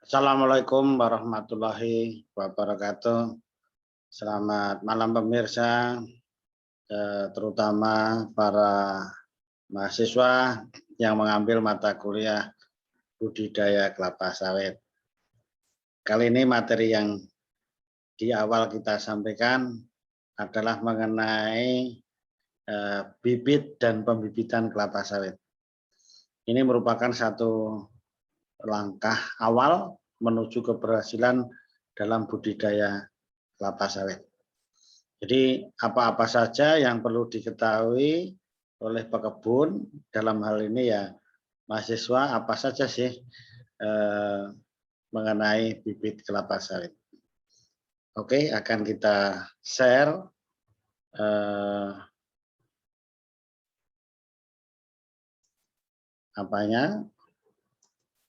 Assalamualaikum warahmatullahi wabarakatuh. Selamat malam pemirsa, terutama para mahasiswa yang mengambil mata kuliah budidaya kelapa sawit. Kali ini materi yang di awal kita sampaikan adalah mengenai bibit dan pembibitan kelapa sawit. Ini merupakan satu langkah awal menuju keberhasilan dalam budidaya kelapa sawit. Jadi apa-apa saja yang perlu diketahui oleh pekebun dalam hal ini ya mahasiswa, apa saja sih mengenai bibit kelapa sawit. Oke, akan kita share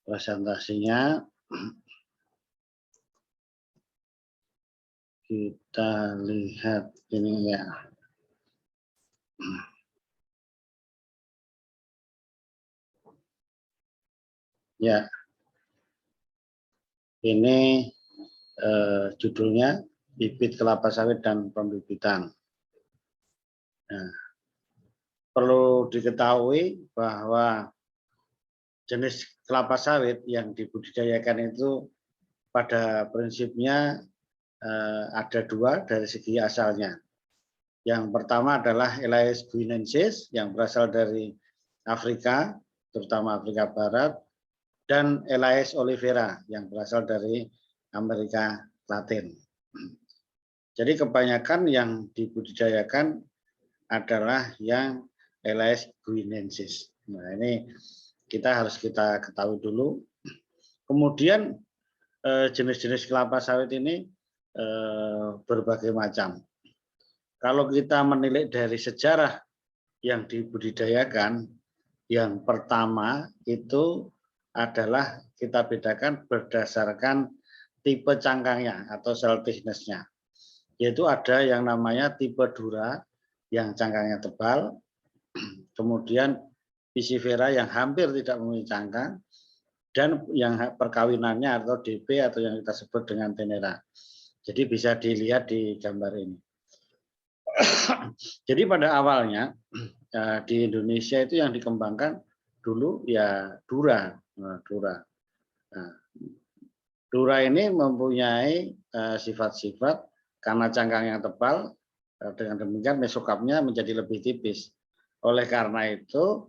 presentasinya. Kita lihat ini ya. Ya, ini judulnya bibit kelapa sawit dan pembibitan. Nah, perlu diketahui bahwa jenis kelapa sawit yang dibudidayakan itu pada prinsipnya ada dua dari segi asalnya. Yang pertama adalah Elaeis guinensis yang berasal dari Afrika, terutama Afrika Barat, dan Elaeis olivera yang berasal dari Amerika Latin. Jadi kebanyakan yang dibudidayakan adalah yang Elaeis guinensis. Nah, ini kita ketahui dulu. Kemudian jenis-jenis kelapa sawit ini berbagai macam. Kalau kita menilik dari sejarah yang dibudidayakan, yang pertama itu adalah kita bedakan berdasarkan tipe cangkangnya atau cell thickness-nya. Yaitu ada yang namanya tipe dura yang cangkangnya tebal, kemudian piscifera yang hampir tidak memiliki cangkang, dan yang perkawinannya atau DP atau yang kita sebut dengan tenera. Jadi bisa dilihat di gambar ini. Jadi pada awalnya di Indonesia itu yang dikembangkan dulu ya dura. Dura ini mempunyai sifat-sifat karena cangkang yang tebal, dengan demikian mesokapnya menjadi lebih tipis. Oleh karena itu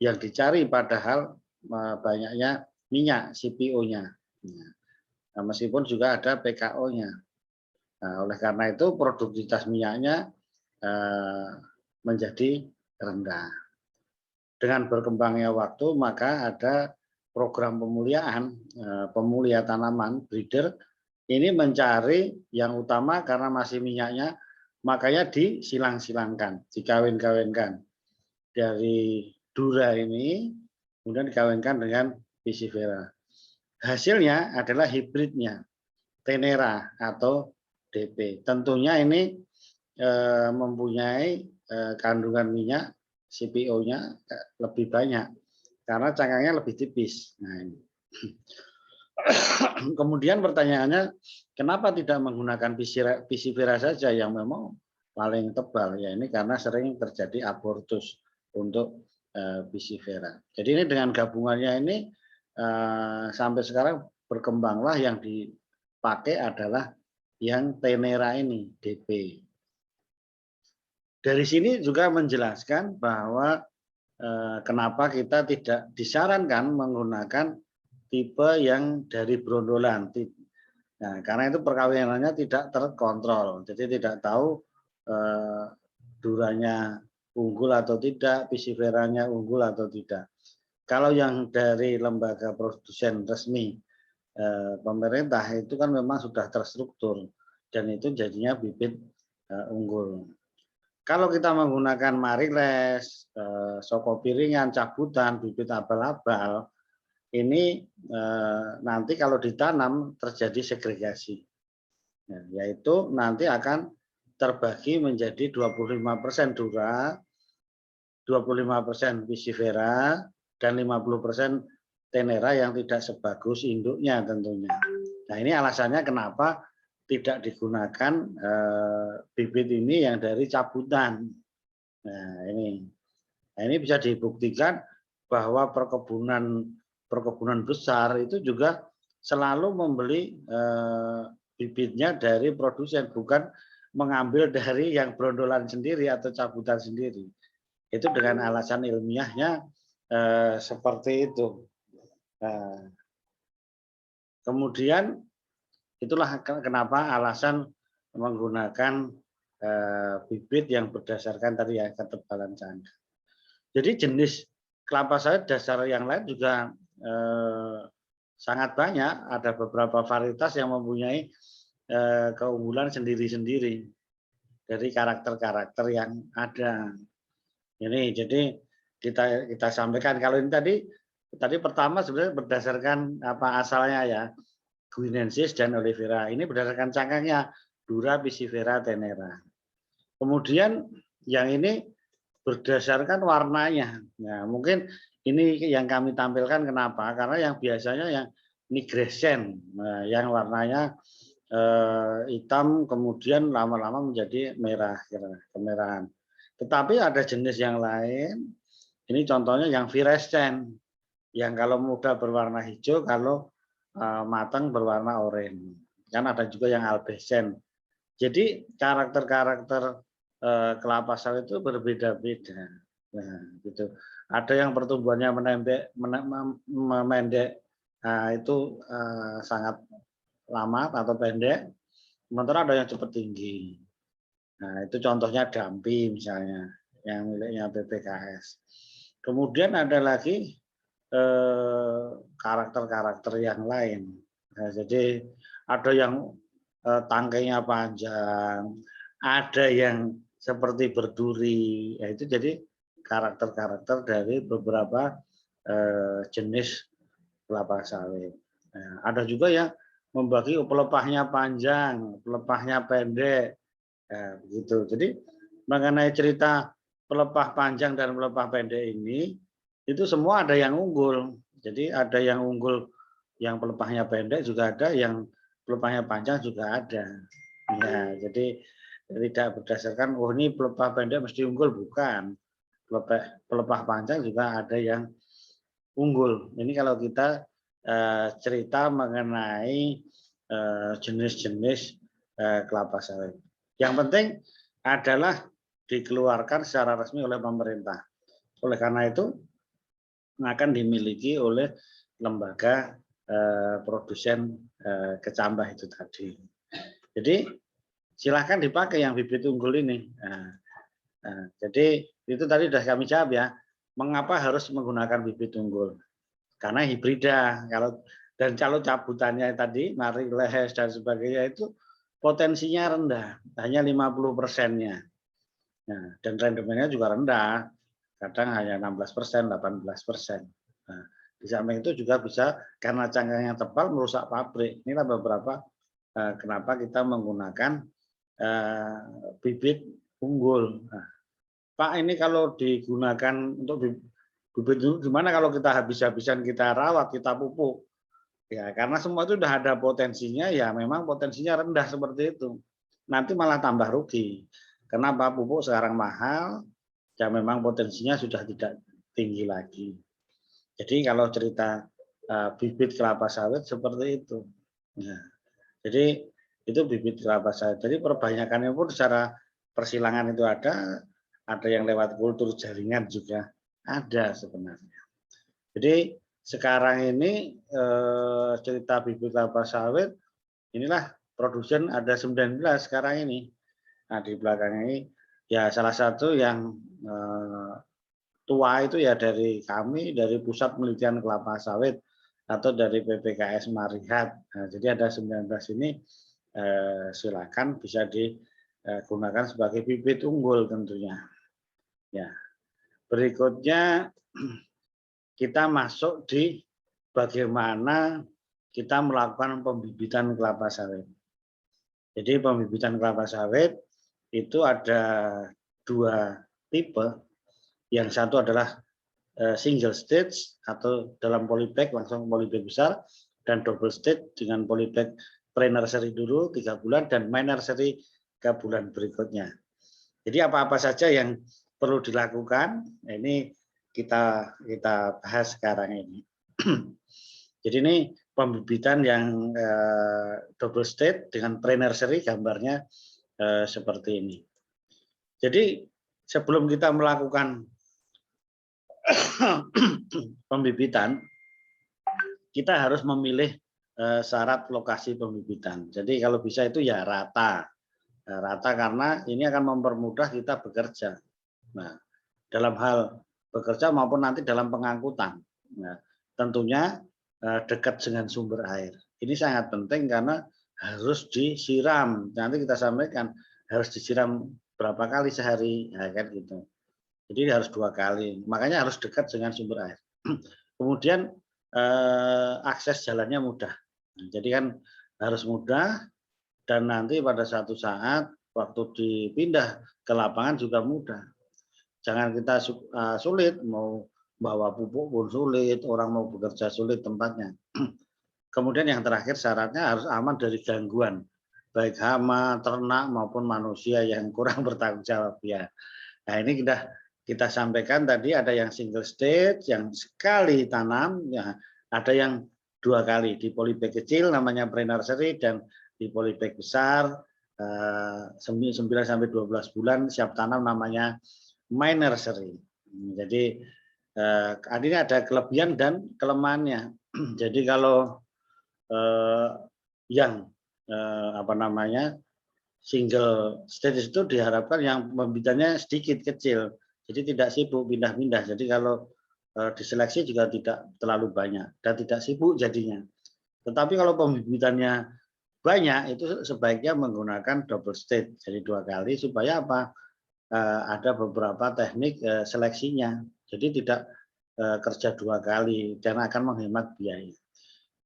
yang dicari padahal banyaknya minyak CPO-nya. Nah, meskipun juga ada PKO-nya. Nah, oleh karena itu produktivitas minyaknya menjadi rendah. Dengan berkembangnya waktu maka ada program pemulia tanaman breeder ini mencari yang utama karena masih minyaknya, makanya disilang-silangkan, dikawin-kawinkan dari dura ini kemudian dikawinkan dengan piscifera. Hasilnya adalah hibridnya tenera atau DP. Tentunya ini mempunyai kandungan minyak CPO-nya lebih banyak karena cangkangnya lebih tipis. Nah, ini. Kemudian pertanyaannya, kenapa tidak menggunakan piscifera saja yang memang paling tebal? Ya ini karena sering terjadi abortus untuk piscifera. Jadi ini dengan gabungannya ini sampai sekarang berkembanglah yang dipakai adalah yang tenera ini, DP. Dari sini juga menjelaskan bahwa kenapa kita tidak disarankan menggunakan tipe yang dari brondolan. Nah, karena itu perkawinannya tidak terkontrol, jadi tidak tahu duranya unggul atau tidak, pisciferanya unggul atau tidak. Kalau yang dari lembaga produsen resmi pemerintah itu kan memang sudah terstruktur dan itu jadinya bibit unggul. Kalau kita menggunakan mariles, soko piringan, cabutan, bibit abal-abal, ini nanti kalau ditanam terjadi segregasi, yaitu nanti akan terbagi menjadi 25% dura, 25% piscifera, dan 50% tenera yang tidak sebagus induknya tentunya. Nah, ini alasannya kenapa tidak digunakan bibit ini yang dari cabutan. Nah, ini bisa dibuktikan bahwa perkebunan besar itu juga selalu membeli bibitnya dari produsen, bukan mengambil dari yang brondolan sendiri atau cabutan sendiri. Itu dengan alasan ilmiahnya seperti itu. Kemudian itulah kenapa alasan menggunakan bibit yang berdasarkan tadi ya ketebalan cangkang. Jadi jenis kelapa sawit dasar yang lain juga sangat banyak. Ada beberapa varietas yang mempunyai keunggulan sendiri-sendiri dari karakter-karakter yang ada. Ini jadi kita sampaikan kalau ini tadi pertama sebenarnya berdasarkan apa asalnya ya, Guinensis dan Olivera. Ini berdasarkan cangkangnya, Dura piscifera tenera. Kemudian yang ini berdasarkan warnanya. Nah, mungkin ini yang kami tampilkan kenapa? Karena yang biasanya yang nigrescent, yang warnanya hitam kemudian lama-lama menjadi merah, kemerahan. Tetapi ada jenis yang lain. Ini contohnya yang virescent, yang kalau muda berwarna hijau, kalau matang berwarna oranye. Kan ada juga yang albescent. Jadi karakter-karakter kelapa sawit itu berbeda-beda. Nah, gitu. Ada yang pertumbuhannya memendek, itu sangat lama atau pendek. Sementara ada yang cepat tinggi. Nah, itu contohnya Dampi misalnya, yang miliknya BPKS. Kemudian ada lagi karakter-karakter yang lain. Nah, jadi ada yang tangkainya panjang, ada yang seperti berduri, ya itu jadi karakter-karakter dari beberapa jenis kelapa sawit. Nah, ada juga yang membagi pelepahnya panjang, pelepahnya pendek, ya, begitu. Jadi mengenai cerita pelepah panjang dan pelepah pendek ini, itu semua ada yang unggul. Jadi ada yang unggul yang pelepahnya pendek juga ada, yang pelepahnya panjang juga ada. Ya, jadi tidak berdasarkan oh ini pelepah pendek mesti unggul, bukan. Pelepah panjang juga ada yang unggul. Ini kalau kita cerita mengenai jenis-jenis kelapa sawit. Yang penting adalah dikeluarkan secara resmi oleh pemerintah. Oleh karena itu akan dimiliki oleh lembaga produsen kecambah itu tadi. Jadi silahkan dipakai yang bibit unggul ini. Jadi itu tadi sudah kami jawab ya. Mengapa harus menggunakan bibit unggul? Karena hibrida. Kalau cabutannya tadi, mari lehes dan sebagainya itu potensinya rendah, hanya 50%-nya. Nah, dan rendemennya juga rendah, kadang hanya 16%, 18%. Nah, di samping itu juga bisa karena cangkangnya tebal merusak pabrik. Inilah beberapa kenapa kita menggunakan bibit unggul. Nah, Pak, ini kalau digunakan untuk bibit unggul, gimana kalau kita habis-habisan kita rawat, kita pupuk? Ya, karena semua itu sudah ada potensinya, ya memang potensinya rendah seperti itu. Nanti malah tambah rugi. Kenapa? Pupuk sekarang mahal, ya memang potensinya sudah tidak tinggi lagi. Jadi kalau cerita bibit kelapa sawit seperti itu. Nah, jadi itu bibit kelapa sawit. Jadi perbanyakannya pun secara persilangan itu ada yang lewat kultur jaringan juga ada sebenarnya. Jadi sekarang ini cerita bibit kelapa sawit, inilah produsen ada 19 sekarang ini. Nah, di belakang ini ya salah satu yang tua itu ya dari kami, dari Pusat Penelitian Kelapa Sawit atau dari PPKS Marihat. Nah, jadi ada 19 ini silakan bisa digunakan sebagai bibit unggul tentunya. Ya. Berikutnya kita masuk di bagaimana kita melakukan pembibitan kelapa sawit. Jadi pembibitan kelapa sawit itu ada 2 tipe. Yang satu adalah single stage atau dalam polybag langsung polybag besar, dan double stage dengan polybag pre-nursery dulu 3 bulan dan main-nursery ke bulan berikutnya. Jadi apa-apa saja yang perlu dilakukan, ini kita bahas sekarang ini. Jadi ini pembibitan yang double stage dengan pre-nursery, gambarnya seperti ini. Jadi sebelum kita melakukan pembibitan, kita harus memilih syarat lokasi pembibitan. Jadi kalau bisa itu ya rata. Rata karena ini akan mempermudah kita bekerja. Nah, dalam hal bekerja maupun nanti dalam pengangkutan. Nah, tentunya dekat dengan sumber air. Ini sangat penting karena harus disiram. Nanti kita sampaikan harus disiram berapa kali sehari, ya kan gitu. Jadi harus 2 kali. Makanya harus dekat dengan sumber air. Kemudian akses jalannya mudah. Nah, jadi kan harus mudah. Dan nanti pada satu saat waktu dipindah ke lapangan juga mudah. Jangan kita sulit, mau bawa pupuk pun sulit, orang mau bekerja sulit tempatnya. Kemudian yang terakhir syaratnya harus aman dari gangguan, baik hama, ternak maupun manusia yang kurang bertanggung jawab ya. Nah ini kita sampaikan tadi ada yang single stage, yang sekali tanam, ya ada yang 2 kali di polybag kecil namanya pre-nursery dan di polybag besar 9 sampai 12 bulan siap tanam namanya main nursery. Jadi ini ada kelebihan dan kelemahannya. Jadi kalau yang single stage itu diharapkan yang pembibitannya sedikit kecil, jadi tidak sibuk pindah-pindah. Jadi kalau diseleksi juga tidak terlalu banyak dan tidak sibuk jadinya. Tetapi kalau pembibitannya banyak itu sebaiknya menggunakan double stage, jadi 2 kali supaya apa? Ada beberapa teknik seleksinya, jadi tidak kerja 2 kali dan akan menghemat biaya.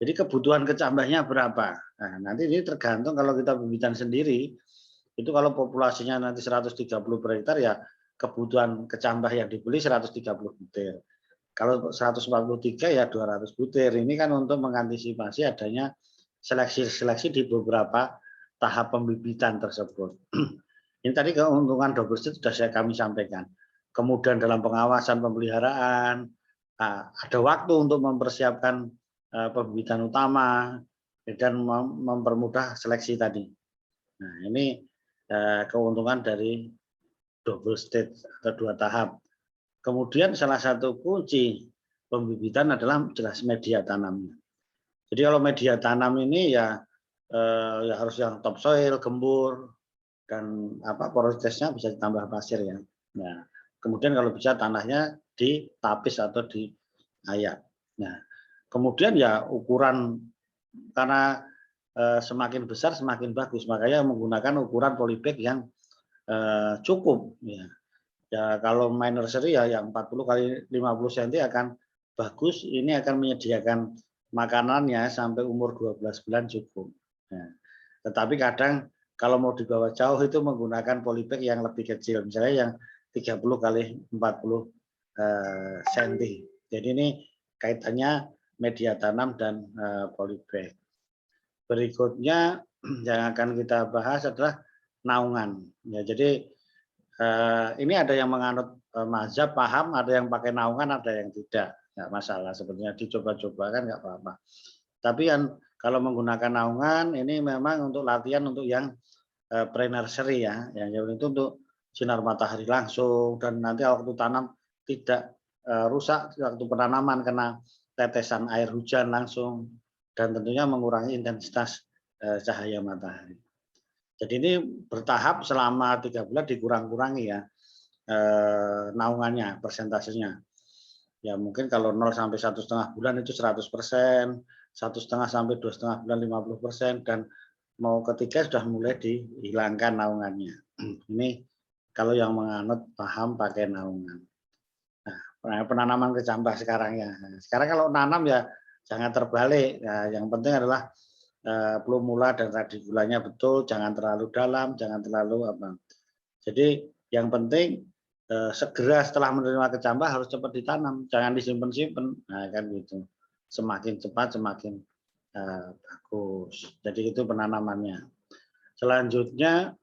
Jadi kebutuhan kecambahnya berapa? Nah, nanti ini tergantung kalau kita pembibitan sendiri, itu kalau populasinya nanti 130 per hektar ya kebutuhan kecambah yang dibeli 130 butir. Kalau 143 ya 200 butir. Ini kan untuk mengantisipasi adanya seleksi di beberapa tahap pembibitan tersebut. Ini tadi keuntungan double stage sudah kami sampaikan. Kemudian dalam pengawasan pemeliharaan, ada waktu untuk mempersiapkan pembibitan utama dan mempermudah seleksi tadi. Nah ini keuntungan dari double stage atau 2 tahap. Kemudian salah satu kunci pembibitan adalah jelas media tanamnya. Jadi kalau media tanam ini ya harus yang topsoil, gembur, dan porositasnya bisa ditambah pasir ya. Nah, kemudian kalau bisa tanahnya ditapis atau diayak. Nah, kemudian ya ukuran karena semakin besar semakin bagus, makanya menggunakan ukuran polybag yang cukup ya. Ya kalau main nursery ya yang 40 kali 50 cm akan bagus, ini akan menyediakan makanannya sampai umur 12 bulan cukup. Nah, tetapi kadang kalau mau dibawa jauh itu menggunakan polybag yang lebih kecil, misalnya yang 30 kali 40 cm. Jadi ini kaitannya media tanam dan polybag. Berikutnya yang akan kita bahas adalah naungan. Ya, jadi ini ada yang menganut mazhab paham, ada yang pakai naungan, ada yang tidak. Nggak masalah sebetulnya, dicoba-coba kan nggak apa-apa. Tapi kan kalau menggunakan naungan ini memang untuk latihan untuk yang pre-nursery ya, yang itu untuk sinar matahari langsung dan nanti waktu tanam tidak rusak waktu penanaman kena tetesan air hujan langsung dan tentunya mengurangi intensitas cahaya matahari. Jadi ini bertahap selama 3 bulan dikurang-kurangi ya naungannya, persentasenya. Ya mungkin kalau 0 sampai 1,5 bulan itu 100%, 1,5 sampai 2,5 bulan 50%, dan mau ketiga sudah mulai dihilangkan naungannya. Ini kalau yang menganut paham pakai naungan. Nah, penanaman kecambah sekarang ya. Sekarang kalau nanam ya jangan terbalik. Ya, yang penting adalah plumula dan radikulanya betul, jangan terlalu dalam, jangan terlalu apa. Jadi yang penting segera setelah menerima kecambah harus cepat ditanam, jangan disimpan-simpan. Nah, kan gitu. Semakin cepat semakin bagus. Jadi itu penanamannya. Selanjutnya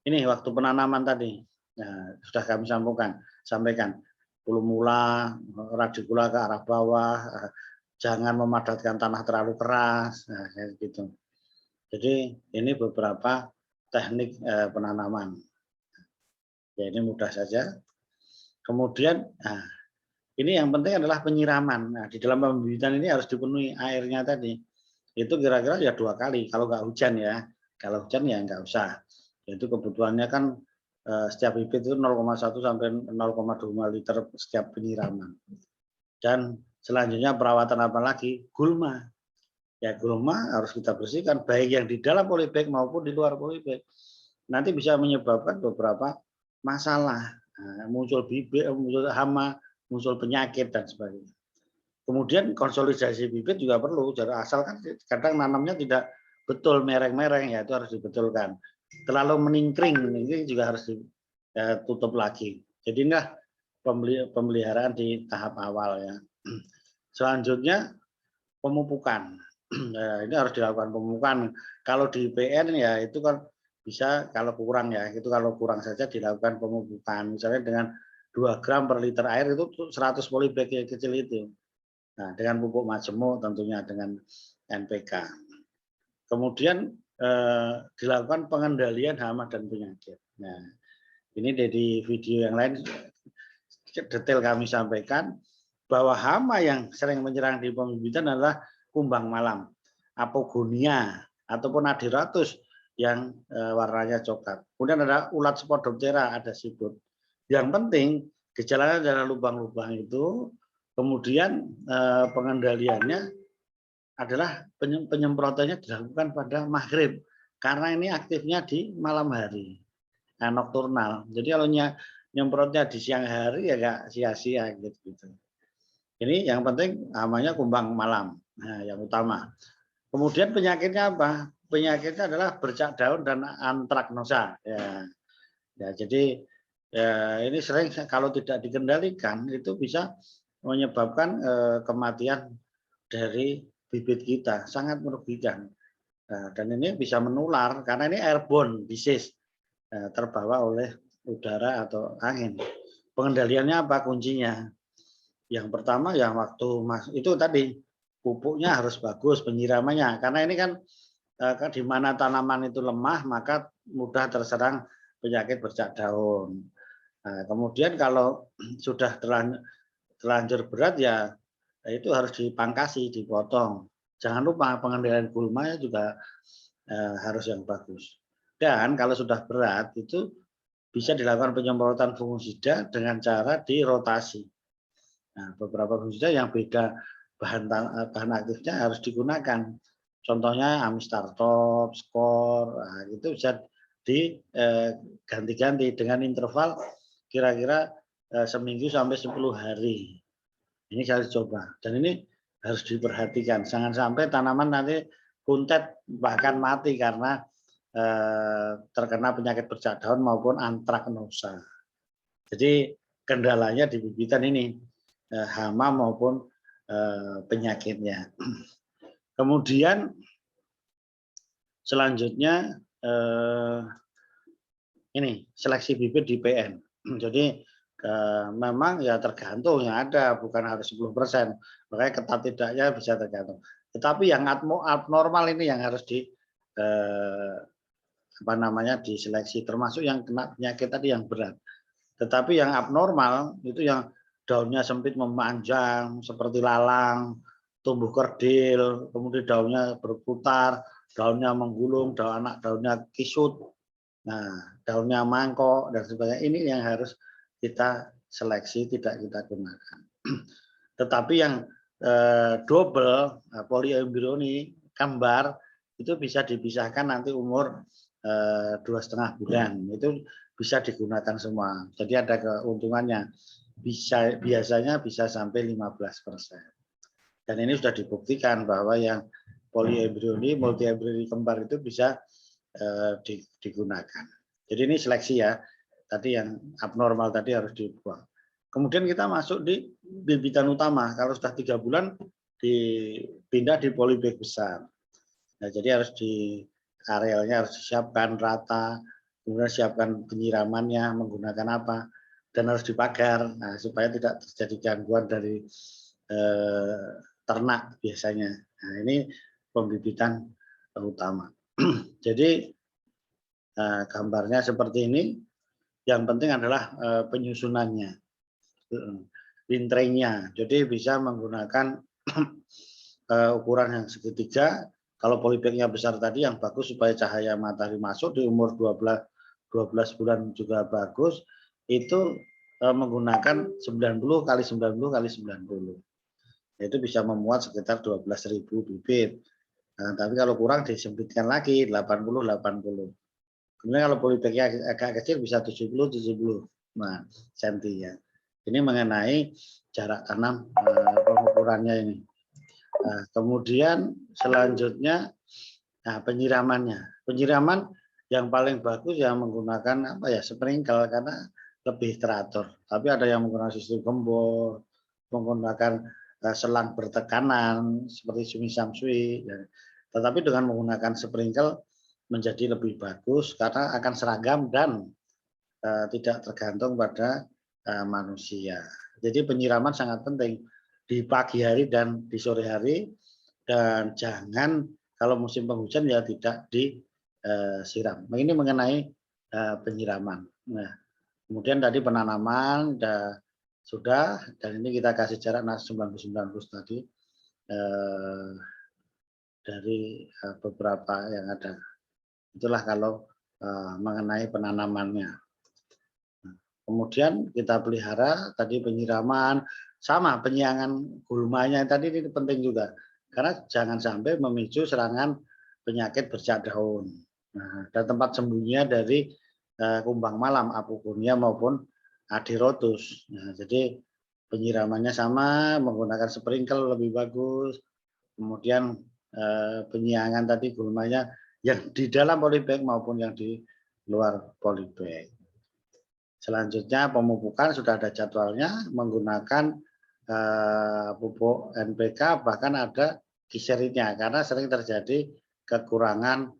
ini waktu penanaman tadi. Nah, sudah kami sampaikan. Hulu mula, radikula ke arah bawah, jangan memadatkan tanah terlalu keras, nah, kayak gitu. Jadi ini beberapa teknik penanaman. Ya, ini mudah saja. Kemudian, nah, ini yang penting adalah penyiraman. Nah, di dalam pembibitan ini harus dipenuhi airnya tadi. Itu kira-kira ya 2 kali. Kalau nggak hujan ya. Kalau hujan ya nggak usah. Itu kebutuhannya kan setiap bibit itu 0,1 sampai 0,25 liter setiap penyiraman. Dan selanjutnya perawatan apa lagi? Gulma. Ya, gulma harus kita bersihkan baik yang di dalam polybag maupun di luar polybag. Nanti bisa menyebabkan beberapa masalah. Nah, muncul bibit, muncul hama, muncul penyakit dan sebagainya. Kemudian konsolidasi bibit juga perlu. Jadi asalkan kadang nanamnya tidak betul mereng-mereng, ya itu harus dibetulkan. Terlalu meningkring ini juga harus ditutup lagi. Jadi inilah pemeliharaan di tahap awal ya. Selanjutnya pemupukan. Nah, ini harus dilakukan pemupukan. Kalau di PN ya itu kan bisa kalau kurang ya, itu kalau kurang saja dilakukan pemupukan. Misalnya dengan 2 gram per liter air itu 100 polybag yang kecil itu. Nah, dengan pupuk majemuk tentunya dengan NPK. Kemudian dilakukan pengendalian hama dan penyakit. Nah, ini dari video yang lain detail kami sampaikan bahwa hama yang sering menyerang di pembibitan adalah kumbang malam, apogonia ataupun adiratus yang warnanya coklat. Kemudian ada ulat Spodoptera, ada siput. Yang penting gejalanya adalah lubang-lubang itu. Kemudian pengendaliannya adalah penyemprotannya dilakukan pada maghrib karena ini aktifnya di malam hari, nokturnal. Jadi kalau nyemprotnya di siang hari ya nggak sia-sia gitu. Ini yang penting namanya kumbang malam, nah, yang utama. Kemudian penyakitnya apa? Penyakitnya adalah bercak daun dan antraknosa. Ya, jadi ya, ini sering kalau tidak dikendalikan itu bisa menyebabkan kematian dari bibit kita, sangat merugikan. Nah, dan ini bisa menular karena ini airborne disease, terbawa oleh udara atau angin. Pengendaliannya apa kuncinya? Yang pertama ya waktu itu tadi pupuknya harus bagus, penyiramannya karena ini kan di mana tanaman itu lemah maka mudah terserang penyakit bercak daun. Nah, kemudian kalau sudah terlanjur berat ya itu harus dipangkasi, dipotong. Jangan lupa pengendalian gulma juga harus yang bagus. Dan kalau sudah berat itu bisa dilakukan penyemprotan fungisida dengan cara dirotasi. Nah, beberapa fungisida yang beda bahan aktifnya harus digunakan. Contohnya Amistartop, Skor, nah, itu bisa diganti-ganti dengan interval kira-kira seminggu sampai 10 hari. Ini saya coba dan ini harus diperhatikan. Jangan sampai tanaman nanti kuntet bahkan mati karena terkena penyakit bercak daun maupun antraknosa. Jadi kendalanya di bibitan ini hama maupun penyakitnya. Kemudian selanjutnya ini seleksi bibit di PN. Jadi memang ya tergantung yang ada, bukan harus 10%. Makanya ketat tidaknya bisa tergantung. Tetapi yang abnormal ini yang harus diseleksi, termasuk yang kena penyakit tadi yang berat. Tetapi yang abnormal itu yang daunnya sempit memanjang seperti lalang, tumbuh kerdil, kemudian daunnya berputar, daunnya menggulung, daunnya kisut, nah daunnya mangkok dan sebagainya. Ini yang harus kita seleksi, tidak kita gunakan. Tetapi yang double polyembrioni kembar itu bisa dipisahkan nanti umur 2,5 bulan. Itu bisa digunakan semua. Jadi ada keuntungannya. Biasanya bisa sampai 15%. Dan ini sudah dibuktikan bahwa yang polyembrioni, multiembrioni kembar itu bisa digunakan. Jadi ini seleksi ya. tadi yang abnormal tadi harus dibuang. Kemudian kita masuk di bibitan utama. Kalau sudah 3 bulan dipindah di polybag besar. Nah, jadi harus di arealnya harus disiapkan rata, kemudian siapkan penyiramannya menggunakan apa, dan harus dipagar, nah, supaya tidak terjadi gangguan dari ternak biasanya. Nah, ini pembibitan utama. Jadi gambarnya seperti ini. Yang penting adalah penyusunannya, lintrenya. Jadi bisa menggunakan ukuran yang segitiga. Kalau polybagnya besar tadi yang bagus supaya cahaya matahari masuk di umur 12 bulan juga bagus. Itu menggunakan 90 kali 90 kali 90. Itu bisa memuat sekitar 12.000 bibit. Nah, tapi kalau kurang disempitkan lagi 80. Kemudian kalau polybagnya agak kecil bisa 70 nah, senti ya. Ini mengenai jarak tanam pengukurannya ini. Nah, kemudian selanjutnya penyiramannya. Penyiraman yang paling bagus yang menggunakan apa ya, sprinkle karena lebih teratur. Tapi ada yang menggunakan sistem gembor, menggunakan selang bertekanan seperti Sumi Samsui. Tetapi dengan menggunakan sprinkle menjadi lebih bagus karena akan seragam dan tidak tergantung pada manusia. Jadi penyiraman sangat penting di pagi hari dan di sore hari, dan jangan kalau musim penghujan ya tidak disiram. Nah, ini mengenai penyiraman. Nah, kemudian tadi penanaman sudah, dan ini kita kasih jarak 99 tadi dari beberapa yang ada. Itulah kalau mengenai penanamannya. Kemudian kita pelihara tadi penyiraman, sama penyiangan gulmanya tadi ini penting juga. Karena jangan sampai memicu serangan penyakit bercak daun. Nah, dan tempat sembunyinya dari kumbang malam, apogonia maupun adirotus. Nah, jadi penyiramannya sama, menggunakan sprinkle lebih bagus. Kemudian penyiangan tadi gulmanya yang di dalam polybag maupun yang di luar polybag. Selanjutnya pemupukan sudah ada jadwalnya menggunakan pupuk NPK, bahkan ada giserinnya karena sering terjadi kekurangan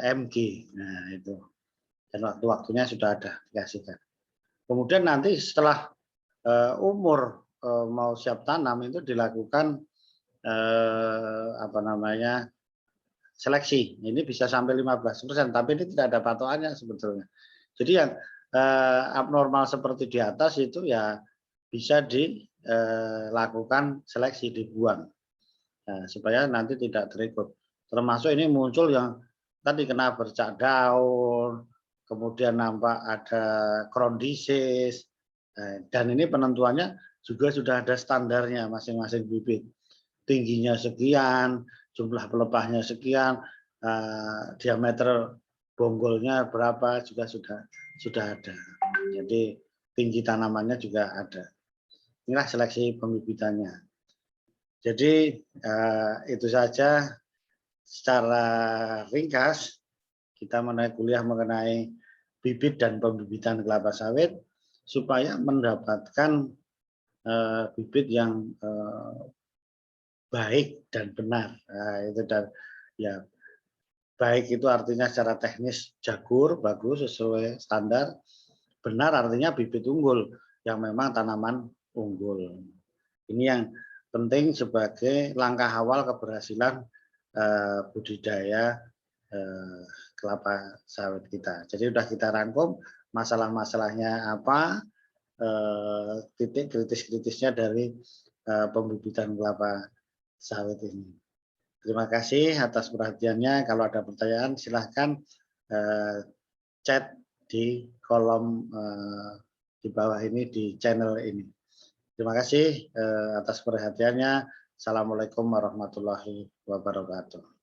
Mg. Nah, itu. Dan waktu-waktunya sudah ada dikasihkan. Kemudian nanti setelah umur mau siap tanam itu dilakukan seleksi. Ini bisa sampai 15%, tapi ini tidak ada patokannya sebetulnya. Jadi yang abnormal seperti di atas itu ya bisa dilakukan seleksi, dibuang supaya nanti tidak terikut. Termasuk ini muncul yang tadi kena bercak daun, kemudian nampak ada crown disease, dan ini penentuannya juga sudah ada standarnya masing-masing bibit. Tingginya sekian, jumlah pelepahnya sekian, diameter bonggolnya berapa juga sudah ada. Jadi tinggi tanamannya juga ada. Inilah seleksi pembibitannya. Jadi itu saja secara ringkas kita kuliah mengenai bibit dan pembibitan kelapa sawit supaya mendapatkan bibit yang baik dan benar. Nah, itu ya baik itu artinya secara teknis jagur bagus sesuai standar, benar artinya bibit unggul yang memang tanaman unggul. Ini yang penting sebagai langkah awal keberhasilan budidaya kelapa sawit kita. Jadi sudah kita rangkum masalah-masalahnya apa, titik kritis-kritisnya dari pembibitan kelapa sawit ini. Terima kasih atas perhatiannya. Kalau ada pertanyaan silahkan chat di kolom di bawah ini di channel ini. Terima kasih atas perhatiannya. Assalamualaikum warahmatullahi wabarakatuh.